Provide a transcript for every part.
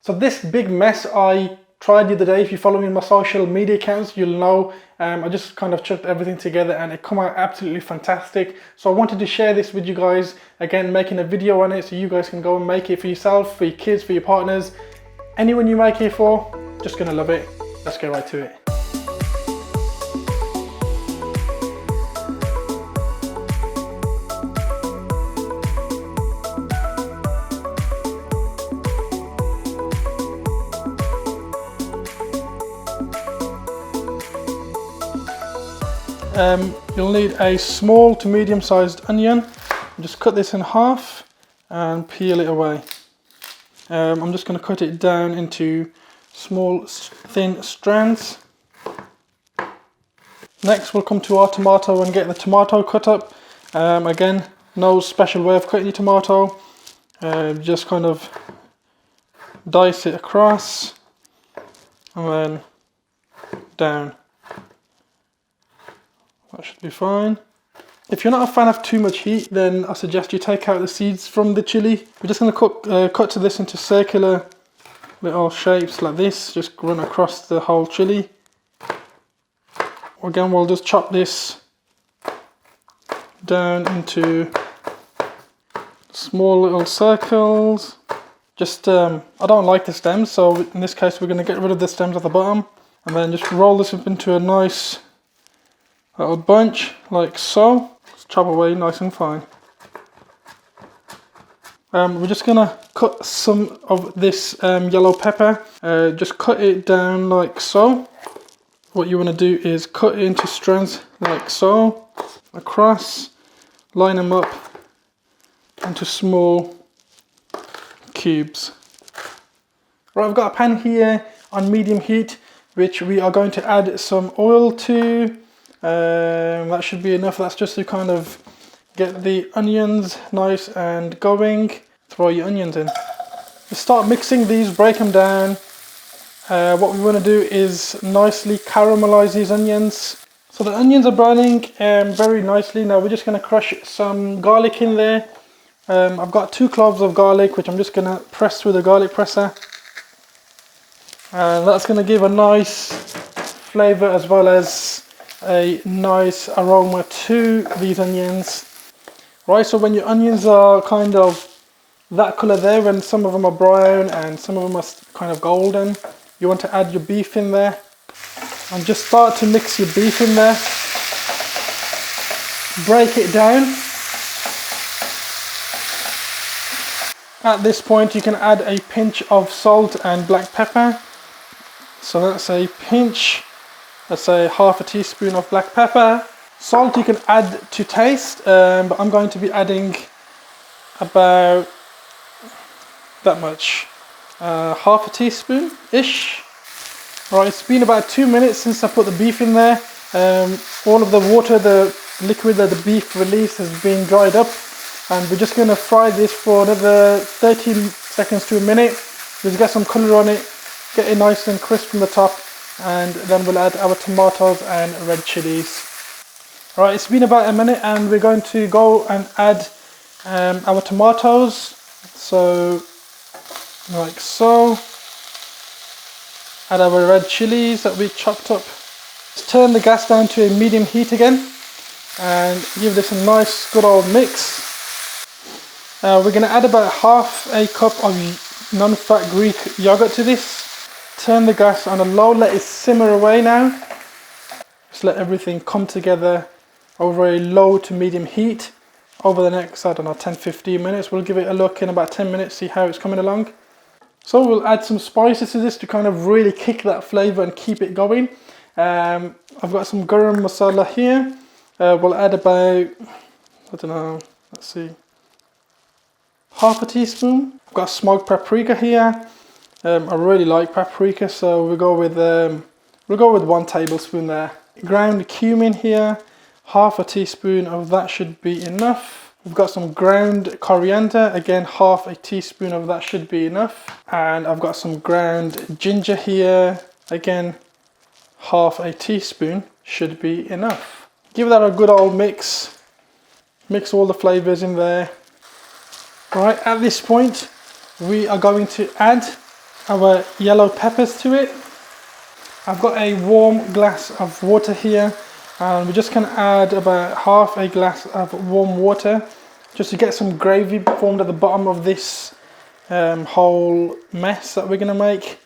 So this big mess I tried the other day, if you follow me on my social media accounts, you'll know I just kind of chucked everything together and it come out absolutely fantastic. So I wanted to share this with you guys, again making a video on it so you guys can go and make it for yourself, for your kids, for your partners, anyone you make it for, just gonna love it. Let's get right to it. You'll need a small to medium sized onion. Just cut this in half and peel it away. I'm just going to cut it down into small thin strands. Next we'll come to our tomato and get the tomato cut up. Again, no special way of cutting your tomato. Just kind of dice it across and then down. That should be fine. If you're not a fan of too much heat, then I suggest you take out the seeds from the chili. We're just going to cut to this into circular little shapes like this. Just run across the whole chili. Again, we'll just chop this down into small little circles. Just, I don't like the stems, so in this case we're going to get rid of the stems at the bottom. And then just roll this up into a nice little bunch, like so. Let's chop away nice and fine. We're just gonna cut some of this yellow pepper. Just cut it down like so. What you want to do is cut it into strands like so, across, line them up into small cubes. Right, I've got a pan here on medium heat, which we are going to add some oil to. That should be enough. That's just to kind of get the onions nice and going. Throw your onions in. Just start mixing these, break them down. What we want to do is nicely caramelize these onions. So the onions are browning very nicely. Now we're just going to crush some garlic in there. I've got 2 cloves of garlic, which I'm just going to press through the garlic presser. And that's going to give a nice flavour as well as a nice aroma to these onions. Right, so when your onions are kind of that colour there, when some of them are brown and some of them are kind of golden, you want to add your beef in there and just start to mix your beef in there. Break it down. At this point you can add a pinch of salt and black pepper. So that's a pinch. Let's say half a teaspoon of black pepper. Salt you can add to taste, but I'm going to be adding about that much. Half a teaspoon-ish. Right, it's been about 2 minutes since I put the beef in there. All of the water, the liquid that the beef released has been dried up. And we're just going to fry this for another 30 seconds to a minute. Just get some colour on it, get it nice and crisp from the top. And then we'll add our tomatoes and red chilies. Alright, it's been about a minute and we're going to go and add our tomatoes. So, like so. Add our red chilies that we chopped up. Let's turn the gas down to a medium heat again and give this a nice good old mix. We're going to add about half a cup of non-fat Greek yogurt to this. Turn the gas on a low, let it simmer away now. Just let everything come together over a low to medium heat over the next, I don't know, 10-15 minutes. We'll give it a look in about 10 minutes, see how it's coming along. So we'll add some spices to this to kind of really kick that flavour and keep it going. I've got some garam masala here. We'll add about, I don't know, let's see, half a teaspoon. I've got smoked paprika here. I really like paprika, so we'll go with 1 tablespoon there. Ground cumin here, half a teaspoon of that should be enough. We've got some ground coriander, again half a teaspoon of that should be enough. And I've got some ground ginger here, again half a teaspoon should be enough. Give that a good old mix. Mix all the flavours in there. Right, at this point we are going to add our yellow peppers to it. I've got a warm glass of water here, and we're just going to add about half a glass of warm water just to get some gravy formed at the bottom of this whole mess that we're going to make.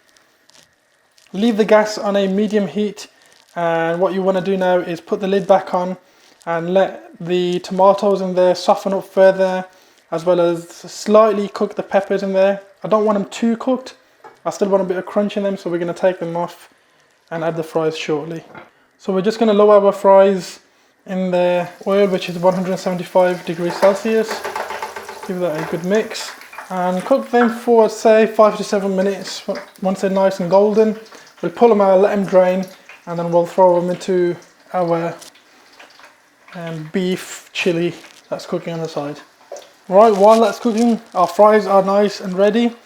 Leave the gas on a medium heat, and what you want to do now is put the lid back on and let the tomatoes in there soften up further, as well as slightly cook the peppers in there. I don't want them too cooked. I still want a bit of crunch in them, so we're going to take them off and add the fries shortly. So we're just going to lower our fries in the oil, which is 175 degrees Celsius. Give that a good mix and cook them for, say, 5 to 7 minutes. Once they're nice and golden, we'll pull them out, let them drain, and then we'll throw them into our beef chili that's cooking on the side. Right, while that's cooking, our fries are nice and ready,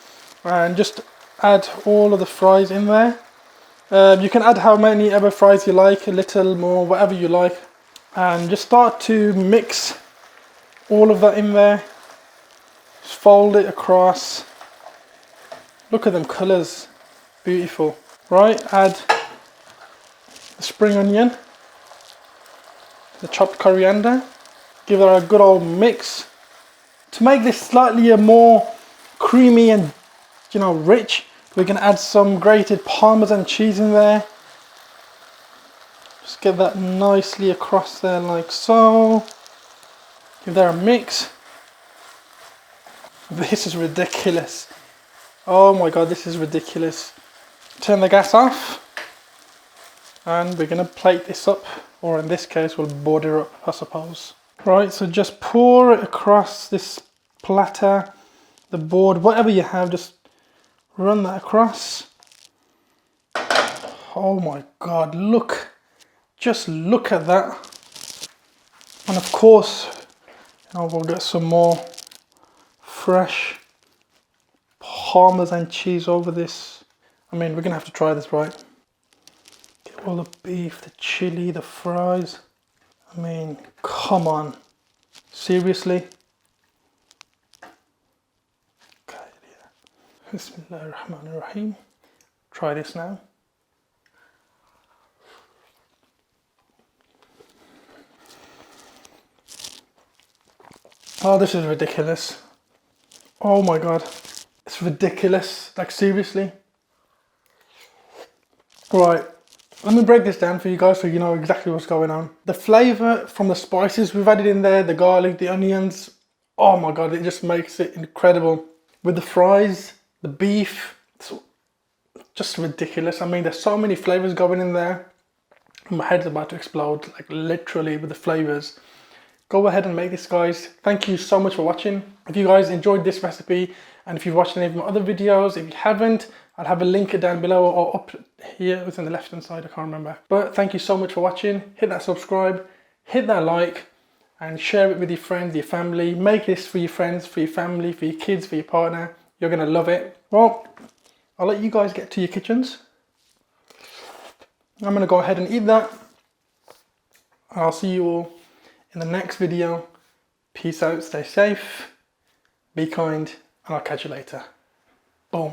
and just add all of the fries in there. You can add how many ever fries you like, a little more, whatever you like, and just start to mix all of that in there. Just fold it across. Look at them colours, beautiful. Right, add the spring onion, the chopped coriander, give that a good old mix. To make this slightly more creamy and rich, we're going to add some grated Parmesan cheese in there. Just get that nicely across there like so. Give that a mix. This is ridiculous. Oh my god, this is ridiculous. Turn the gas off, and we're going to plate this up, or in this case we'll border up, I suppose. Right, so just pour it across this platter, the board, whatever you have, just run that across. Oh my god, look, just look at that. And of course, we'll get some more fresh Parmesan cheese over this. I mean, we're gonna have to try this, right? Get all the beef, the chili, the fries. I mean, come on, seriously? Okay, yeah. Bismillahirrahmanirrahim. Try this now. Oh, this is ridiculous. Oh my god, it's ridiculous, like seriously. Right, let me break this down for you guys so you know exactly what's going on. The flavour from the spices we've added in there, the garlic, the onions, oh my god, it just makes it incredible. With the fries, the beef, it's just ridiculous. I mean, there's so many flavours going in there. My head's about to explode, like literally with the flavours. Go ahead and make this, guys. Thank you so much for watching. If you guys enjoyed this recipe, and if you've watched any of my other videos, if you haven't, I'll have a link down below or up here. It was on the left hand side, I can't remember. But thank you so much for watching. Hit that subscribe, hit that like, and share it with your friends, your family. Make this for your friends, for your family, for your kids, for your partner. You're gonna love it. Well, I'll let you guys get to your kitchens. I'm gonna go ahead and eat that. I'll see you all in the next video. Peace out, stay safe, be kind, and I'll catch you later. Boom.